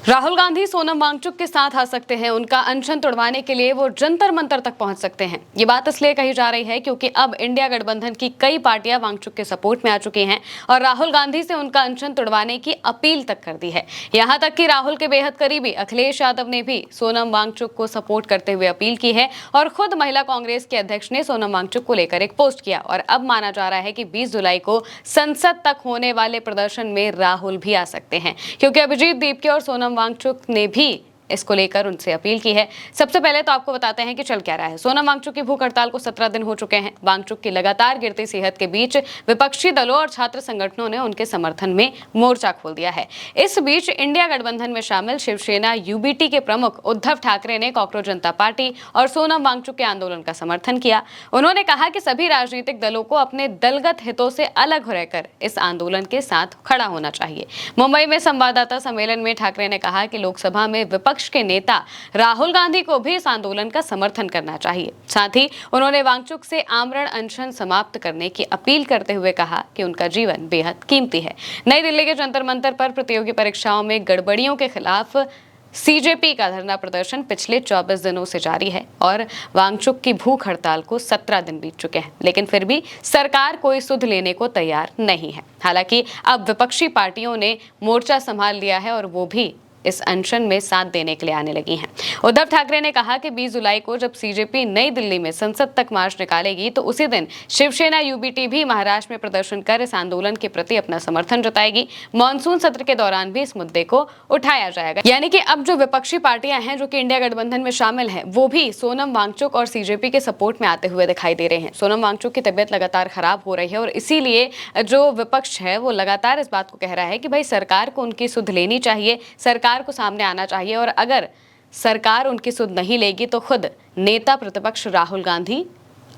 राहुल गांधी सोनम वांगचुक के साथ आ सकते हैं। उनका अनशन तोड़वाने के लिए वो जंतर मंतर तक पहुंच सकते हैं। ये बात इसलिए कही जा रही है क्योंकि अब इंडिया गठबंधन की कई पार्टियां वांगचुक के सपोर्ट में आ चुकी हैं और राहुल गांधी से उनका अनशन तोड़वाने की अपील तक कर दी है। यहां तक कि राहुल के बेहद करीबी अखिलेश यादव ने भी सोनम वांगचुक को सपोर्ट करते हुए अपील की है और खुद महिला कांग्रेस के अध्यक्ष ने सोनम वांगचुक को लेकर एक पोस्ट किया। और अब माना जा रहा है कि 20 जुलाई को संसद तक होने वाले प्रदर्शन में राहुल भी आ सकते हैं, क्योंकि अभिजीत दीपके और सोनम वांगचुक ने भी इसको लेकर उनसे अपील की है। सबसे पहले तो आपको बताते हैं कि चल क्या रहा है। सोनम वांगचुक की भूख हड़ताल को 17 दिन हो चुके हैं। वांगचुक की लगातार गिरती सेहत के बीच विपक्षी दलों और छात्र संगठनों ने उनके समर्थन में मोर्चा खोल दिया है। इस बीच इंडिया गठबंधन में शामिल शिवसेना यूबीटी के प्रमुख उद्धव ठाकरे ने कॉकरोच जनता पार्टी और सोनम वांगचुक के आंदोलन का समर्थन किया। उन्होंने कहा कि सभी राजनीतिक दलों को अपने दलगत हितों से अलग रहकर इस आंदोलन के साथ खड़ा होना चाहिए। मुंबई में संवाददाता सम्मेलन में ठाकरे ने कहा कि लोकसभा में विपक्ष के नेता राहुल गांधी को भी इस आंदोलन का समर्थन करना चाहिए। साथ ही उन्होंने वांगचुक से आमरण अनशन समाप्त करने की अपील करते हुए कहा कि उनका जीवन बेहद कीमती है। नई दिल्ली के जंतर मंतर पर प्रतियोगी परीक्षाओं में गड़बड़ियों के खिलाफ सीजेपी का धरना प्रदर्शन पिछले 24 दिनों से जारी है और वांगचुक की भूख हड़ताल को 17 दिन बीत चुके हैं, लेकिन फिर भी सरकार कोई सुध लेने को तैयार नहीं है। हालांकि अब विपक्षी पार्टियों ने मोर्चा संभाल लिया है और वो भी इस अनशन में साथ देने के लिए आने लगी हैं। उद्धव ठाकरे ने कहा कि 20 जुलाई को जब सीजेपी नई दिल्ली में संसद तक मार्च निकालेगी तो उसी दिन शिवसेना यूबीटी भी महाराष्ट्र में प्रदर्शन कर इस आंदोलन के प्रति अपना समर्थन जताएगी। मॉनसून सत्र के दौरान भी इस मुद्दे को उठाया जाएगा। यानी कि अब जो विपक्षी पार्टियां हैं जो कि इंडिया गठबंधन में शामिल हैं, वो भी सोनम वांगचुक और सीजेपी के सपोर्ट में आते हुए दिखाई दे रहे हैं। सोनम वांगचुक की तबियत लगातार खराब हो रही है और इसीलिए जो विपक्ष है वो लगातार इस बात को कह रहा है कि भाई सरकार को उनकी सुध लेनी चाहिए, सरकार को सामने आना चाहिए और अगर सरकार उनकी सुध नहीं लेगी तो खुद नेता प्रतिपक्ष राहुल गांधी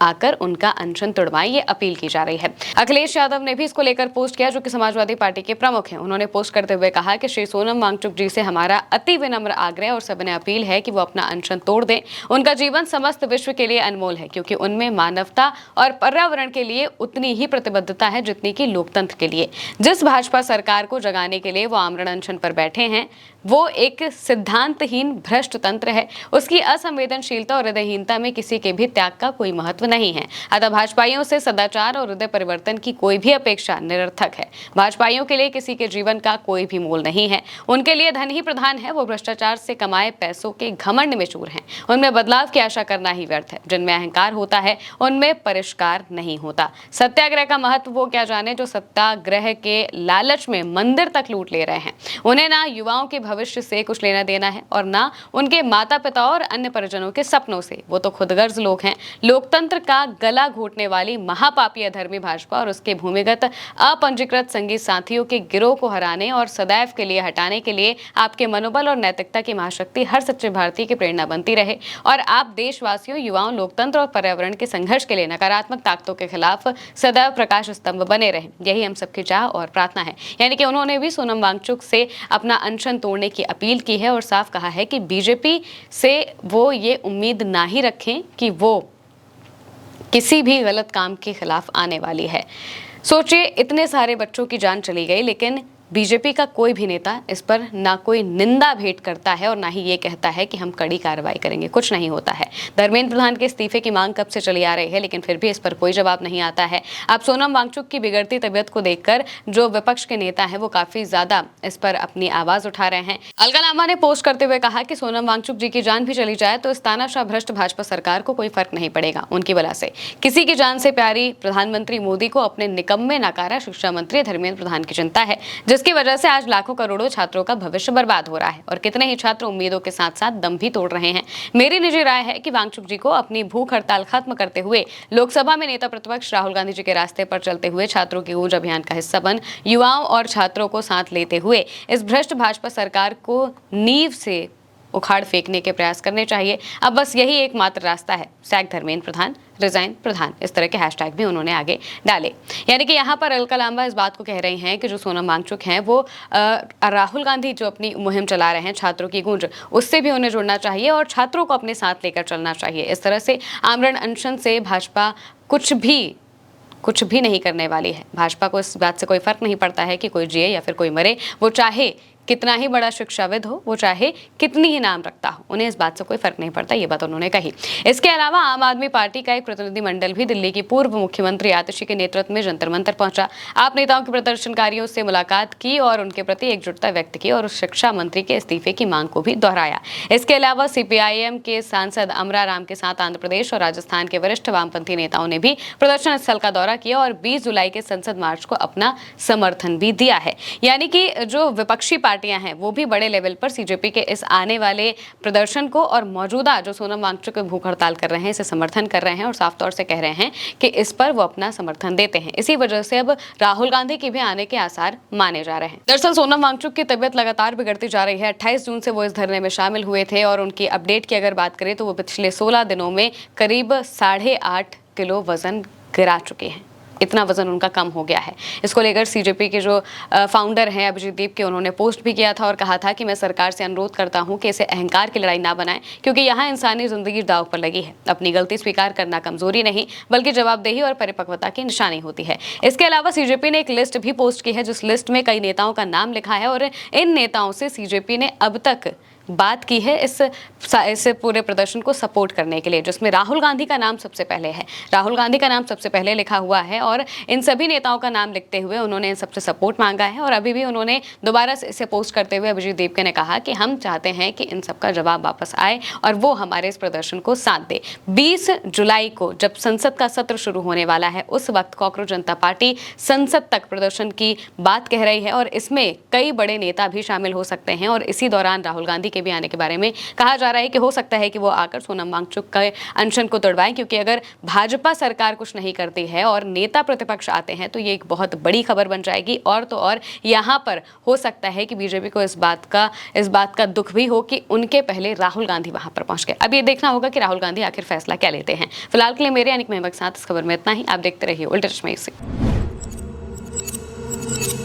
आकर उनका अनशन तोड़वाएं, ये अपील की जा रही है। अखिलेश यादव ने भी इसको लेकर पोस्ट किया, जो कि समाजवादी पार्टी के प्रमुख हैं। उन्होंने पोस्ट करते हुए कहा कि श्री सोनम वांगचुक जी से हमारा अति विनम्र आग्रह और सविनय अपील है कि वो अपना अनशन तोड़ दें। उनका जीवन समस्त विश्व के लिए अनमोल है, क्योंकि उनमें मानवता और पर्यावरण के लिए उतनी ही प्रतिबद्धता है जितनी कि लोकतंत्र के लिए। जिस भाजपा सरकार को जगाने के लिए वो आमरण अनशन पर बैठे हैं वो एक सिद्धांतहीन भ्रष्ट तंत्र है। उसकी असंवेदनशीलता और हृदयहीनता में किसी के भी त्याग का कोई महत्व नहीं है। अतः भाजपाइयों से सदाचार और हृदय परिवर्तन की कोई भी अपेक्षा निरर्थक है। भाजपाइयों के लिए किसी के जीवन का कोई भी मोल नहीं है। उनके लिए धन ही प्रधान है। वो भ्रष्टाचार से कमाए पैसों के घमंड में चूर हैं। उनमें बदलाव की आशा करना ही व्यर्थ है। जिनमें अहंकार होता है उनमें परिष्कार नहीं होता। सत्याग्रह का महत्व वो क्या जाने जो सत्याग्रह के लालच में मंदिर तक लूट ले रहे हैं। उन्हें ना युवाओं के भविष्य से कुछ लेना देना है और ना उनके माता पिता और अन्य परिजनों के सपनों से। वो तो खुदगर्ज लोग हैं। लोकतंत्र का गला घोटने वाली महापापी अधर्मी भाजपा और उसके भूमिगत अपंजीकृत संगी साथियों के गिरोह को हराने और सदैव के लिए हटाने के लिए आपके मनोबल और नैतिकता की महाशक्ति हर सच्चे भारतीय की प्रेरणा बनती रहे और आप देशवासियों, युवाओं, लोकतंत्र और पर्यावरण के संघर्ष के लिए नकारात्मक ताकतों के खिलाफ सदैव प्रकाश स्तंभ बने रहे। यही हम सबकी चाह और प्रार्थना है। यानी कि उन्होंने भी सोनम वांगचुक से अपना अनशन तोड़ने की अपील की है और साफ कहा है कि बीजेपी से वो ये उम्मीद ना ही रखें कि वो किसी भी गलत काम के खिलाफ आने वाली है। सोचिए, इतने सारे बच्चों की जान चली गई, लेकिन बीजेपी का कोई भी नेता इस पर ना कोई निंदा भेंट करता है और ना ही ये कहता है कि हम कड़ी कार्रवाई करेंगे। कुछ नहीं होता है। धर्मेंद्र प्रधान के इस्तीफे की मांग कब से चली आ रही है, लेकिन फिर भी इस पर कोई जवाब नहीं आता है। अब सोनम वांगचुक की बिगड़ती तबियत को देखकर जो विपक्ष के नेता है वो काफी ज्यादा इस पर अपनी आवाज उठा रहे हैं। अलका लांबा ने पोस्ट करते हुए कहा कि सोनम वांगचुक जी की जान भी चली जाए तो इस तानाशाह भ्रष्ट भाजपा सरकार को कोई फर्क नहीं पड़ेगा। उनकी वजह से किसी की जान से प्यारी प्रधानमंत्री मोदी को अपने निकम्मे नकारा शिक्षा मंत्री धर्मेंद्र प्रधान की चिंता है, जिसकी वजह से आज लाखों करोड़ों छात्रों का भविष्य बर्बाद हो रहा है और कितने ही छात्र उम्मीदों के साथ साथ दम भी तोड़ रहे हैं। मेरी निजी राय है कि वांगचुक जी को अपनी भूख हड़ताल खत्म करते हुए लोकसभा में नेता प्रतिपक्ष राहुल गांधी जी के रास्ते पर चलते हुए छात्रों की गूंज अभियान का हिस्सा बन युवाओं और छात्रों को साथ लेते हुए इस भ्रष्ट भाजपा सरकार को नींव से उखाड़ फेंकने के प्रयास करने चाहिए। अब बस यही एकमात्र रास्ता है। सैक धर्मेंद्र प्रधान, रिजाइन प्रधान, इस तरह के हैशटैग भी उन्होंने आगे डाले। यानी कि यहाँ पर अलका लांबा इस बात को कह रही हैं कि जो सोनम वांगचुक हैं वो राहुल गांधी जो अपनी मुहिम चला रहे हैं छात्रों की गूंज, उससे भी उन्हें जुड़ना चाहिए और छात्रों को अपने साथ लेकर चलना चाहिए। इस तरह से आमरण अनशन से भाजपा कुछ भी नहीं करने वाली है। भाजपा को इस बात से कोई फर्क नहीं पड़ता है कि कोई जिए या फिर कोई मरे। वो चाहे कितना ही बड़ा शिक्षाविद हो, वो चाहे कितनी ही नाम रखता हो, उन्हें इस बात से कोई फर्क नहीं पड़ता, ये बात उन्होंने कही। इसके अलावा आम आदमी पार्टी का एक प्रतिनिधिमंडल भी दिल्ली की पूर्व मुख्यमंत्री आतिशी के नेतृत्व में जंतर मंतर पहुंचा। आप नेताओं के प्रदर्शनकारियों से मुलाकात की और उनके प्रति एकजुटता व्यक्त की और शिक्षा मंत्री के इस्तीफे की मांग को भी दोहराया। इसके अलावा सीपीआईएम के सांसद अमरा राम के साथ आंध्र प्रदेश और राजस्थान के वरिष्ठ वामपंथी नेताओं ने भी प्रदर्शन स्थल का दौरा किया और 20 जुलाई के संसद मार्च को अपना समर्थन भी दिया है। यानी कि जो विपक्षी पार्टियां हैं वो भी बड़े लेवल पर सीजेपी के इस आने वाले प्रदर्शन को और मौजूदा जो सोनम वांगचुक भूख हड़ताल कर रहे हैं इसे समर्थन कर रहे हैं और साफ तौर से कह रहे हैं कि इस पर वो अपना समर्थन देते हैं। इसी वजह से अब राहुल गांधी के भी आने के आसार माने जा रहे हैं। दरअसल सोनम वांगचुक की तबीयत लगातार बिगड़ती जा रही है। 28 जून से वो इस धरने में शामिल हुए थे और उनकी अपडेट की अगर बात करें तो वो पिछले 16 दिनों में करीब 8.5 किलो वजन गिरा चुके हैं। इतना वजन उनका कम हो गया है। इसको लेकर सीजेपी के जो फाउंडर हैं अभिजीत दीप के, उन्होंने पोस्ट भी किया था और कहा था कि मैं सरकार से अनुरोध करता हूं कि इसे अहंकार की लड़ाई ना बनाएं, क्योंकि यहां इंसानी जिंदगी दांव पर लगी है। अपनी गलती स्वीकार करना कमजोरी नहीं बल्कि जवाबदेही और परिपक्वता की निशानी होती है। इसके अलावा सीजेपी ने एक लिस्ट भी पोस्ट की है जिस लिस्ट में कई नेताओं का नाम लिखा है और इन नेताओं से सीजेपी ने अब तक बात की है इस पूरे प्रदर्शन को सपोर्ट करने के लिए, जिसमें राहुल गांधी का नाम सबसे पहले है। राहुल गांधी का नाम सबसे पहले लिखा हुआ है और इन सभी नेताओं का नाम लिखते हुए उन्होंने इन सबसे सपोर्ट मांगा है। और अभी भी उन्होंने दोबारा से इसे पोस्ट करते हुए अभिजीत देवके ने कहा कि हम चाहते हैं कि इन सबका जवाब वापस आए और वो हमारे इस प्रदर्शन को साथ दे। 20 जुलाई को जब संसद का सत्र शुरू होने वाला है उस वक्त कॉकरोच जनता पार्टी संसद तक प्रदर्शन की बात कह रही है और इसमें कई बड़े नेता भी शामिल हो सकते हैं। और इसी दौरान राहुल गांधी के भी आने के बारे में कहा जा रहा है कि हो सकता है कि वो आकर सोनम वांगचुक के अनशन को तोड़वाएं, क्योंकि अगर भाजपा सरकार कुछ नहीं करती है और नेता प्रतिपक्ष आते हैं तो ये एक बहुत बड़ी खबर बन जाएगी। और तो और यहाँ पर हो सकता है कि बीजेपी को इस बात का दुख भी हो कि उनके पहले राहुल गांधी वहां पर पहुंच गए। अब ये देखना होगा कि राहुल गांधी आखिर फैसला क्या लेते हैं। फिलहाल के लिए मेरे यानी कि महबूब के साथ इस खबर में इतना ही। आप देखते रहिए उल्टा चश्मा।